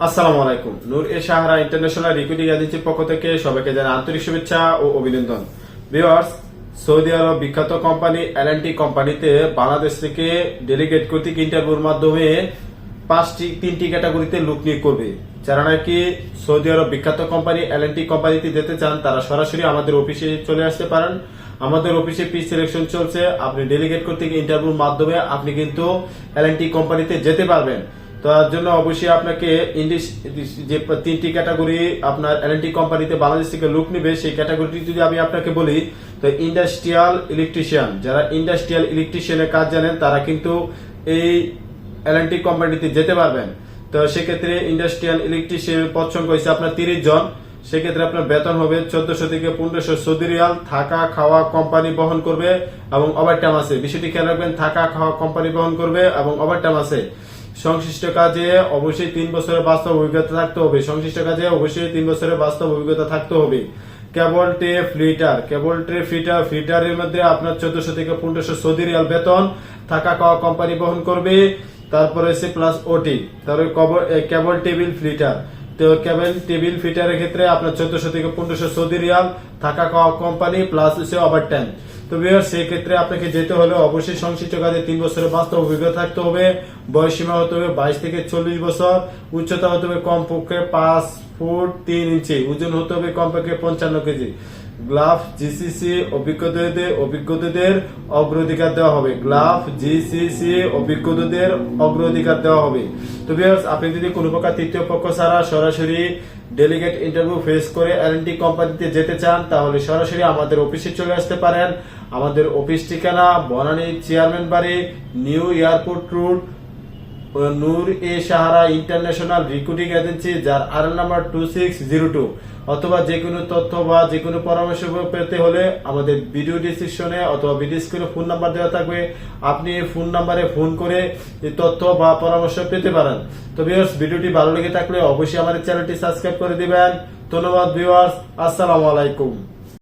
আসসালামু আলাইকুম। নূর এ Sahara international recruiting এজেন্সির পক্ষ থেকে সবাইকে জানাই আন্তরিক শুভেচ্ছা ও অভিনন্দন। ভিউয়ার্স, সৌদি আরব বিখ্যাত কোম্পানি এল&টি কোম্পানিতে বাংলাদেশ থেকে ডেলিগেট কর্তৃক ইন্টারভিউর মাধ্যমে তিনটি ক্যাটাগরিতে লোক নিয়োগ করবে। যারা নাকি সৌদি আরব বিখ্যাত কোম্পানি এল&টি কোম্পানিতে যেতে চান তারা সরাসরি আমাদের অফিসে চলে আসতে পারেন। আমাদের অফিসে প্রি সিলেকশন চলছে। আপনি ডেলিগেট কর্তৃক ইন্টারভিউর মাধ্যমে আপনি কিন্তু এল&টি কোম্পানিতে যেতে পারবেন। তার জন্য অবশ্যই আপনাকে যে তিনটি ক্যাটাগরি আপনার এল&টি কোম্পানিতে বাংলাদেশ থেকে লোক নেবে সেই ক্যাটাগরিটি যদি আমি আপনাকে বলি, তো ইন্ডাস্ট্রিয়াল ইলেকট্রিশিয়ান, যারা ইন্ডাস্ট্রিয়াল ইলেকট্রিশিয়ানের কাজ জানেন তারা কিন্তু এই এল&টি কোম্পানিতে যেতে পারবেন। তো সেক্ষেত্রে ইন্ডাস্ট্রিয়াল ইলেকট্রিশিয়ানের পদ সংখ্যা হচ্ছে আপনার 30 জন। সেক্ষেত্রে আপনার বেতন হবে 1400 থেকে 1500 সৌদি রিয়াল। থাকা খাওয়া কোম্পানি বহন করবে এবং ওভারটাইম আছে। বিষয়টি খেয়াল রাখবেন, থাকা খাওয়া কোম্পানি বহন করবে এবং ওভারটাইম আছে। সংশ্লিষ্ট কাজে অবশ্যই 3 বছরের বাস্তব অভিজ্ঞতা থাকতে হবে। সংশ্লিষ্ট কাজে অবশ্যই 3 বছরের বাস্তব অভিজ্ঞতা থাকতে হবে। কেবল ট্রে ফিটারের মধ্যে আপনার 1400 থেকে 1500 সৌদি রিয়াল বেতন, থাকা খাওয়া কোম্পানি বহন করবে। তারপরে হচ্ছে প্লাস ওটি, তারপরে কেবল টেবিল ফিটার। তো কেবল টেবিল ফিটারের ক্ষেত্রে আপনার 1400 থেকে 1500 সৌদি রিয়াল, থাকা খাওয়া কোম্পানি প্লাস হচ্ছে ওভারটাইম। তো ভিউয়ার্স, সেই ক্ষেত্রে আপনাকে যেতে হলে অবশ্যই সংশ্লিষ্ট কাজে 3 বছরের বাস্তব অভিজ্ঞতা থাকতে হবে। বয়স সীমা হতে হবে 22 থেকে 40 বছর। উচ্চতা হতে হবে কমপক্ষে 5 ফুট 3 ইঞ্চি। ওজন হতে হবে কমপক্ষে 55 কেজি। গ্লাভ জিসিসি অভিজ্ঞতাদের অগ্রাধিকার দেওয়া হবে। অগ্রাধিকার দেওয়া হবে। তো ভিউয়ার্স, আপনি যদি কোনো প্রকার তৃতীয় পক্ষ ছাড়া সরাসরি ডেলিগেট ইন্টারভিউ ফেস করে এল&টি কোম্পানিতে যেতে চান তাহলে সরাসরি আমাদের অফিসে চলে আসতে পারেন। আমাদের অফিস ঠিকানা বনানী চেয়ারম্যান বাড়ি, নিউ এয়ারপোর্ট রোড, নূর এ সাহারা ইন্টারন্যাশনাল রিক্রুটিং এজেন্সি, যার আর নাম্বার 2602। অথবা যে কোনো তথ্য বা যে কোনো পরামর্শ পেতে হলে আমাদের ভিডিও ডিসক্রিপশনে অথবা ভিডিও স্ক্রিনে ফোন নাম্বার দেওয়া থাকবে। আপনি এই ফোন নাম্বারে ফোন করে এই তথ্য বা পরামর্শ পেতে পারেন। তো ভিউয়ার্স, ভিডিওটি ভালো লেগে থাকলে অবশ্যই আমাদের চ্যানেলটি সাবস্ক্রাইব করে দিবেন। ধন্যবাদ ভিউয়ার্স, আসসালামু আলাইকুম।